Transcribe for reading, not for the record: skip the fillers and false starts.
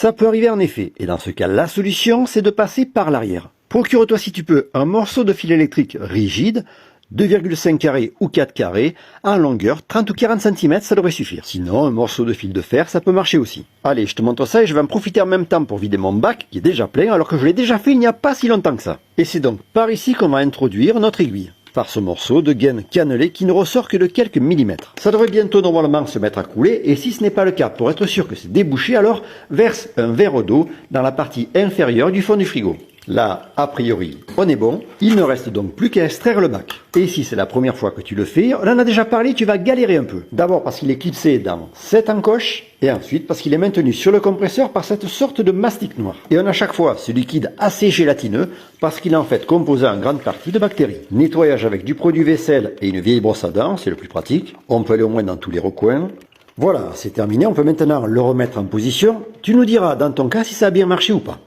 Ça peut arriver en effet, et dans ce cas, la solution, c'est de passer par l'arrière. Procure-toi si tu peux un morceau de fil électrique rigide, 2,5 carrés ou 4 carrés, en longueur, 30 ou 40 cm, ça devrait suffire. Sinon, un morceau de fil de fer, ça peut marcher aussi. Allez, je te montre ça et je vais en profiter en même temps pour vider mon bac, qui est déjà plein, alors que je l'ai déjà fait il n'y a pas si longtemps que ça. Et c'est donc par ici qu'on va introduire notre aiguille. Par ce morceau de gaine cannelée qui ne ressort que de quelques millimètres. Ça devrait bientôt normalement se mettre à couler, et si ce n'est pas le cas, pour être sûr que c'est débouché, alors verse un verre d'eau dans la partie inférieure du fond du frigo. Là, a priori, on est bon. Il ne reste donc plus qu'à extraire le bac. Et si c'est la première fois que tu le fais, on en a déjà parlé, tu vas galérer un peu. D'abord parce qu'il est clipsé dans cette encoche, et ensuite parce qu'il est maintenu sur le compresseur par cette sorte de mastic noir. Et on a chaque fois ce liquide assez gélatineux, parce qu'il est en fait composé en grande partie de bactéries. Nettoyage avec du produit vaisselle et une vieille brosse à dents, c'est le plus pratique. On peut aller au moins dans tous les recoins. Voilà, c'est terminé, on peut maintenant le remettre en position. Tu nous diras dans ton cas si ça a bien marché ou pas.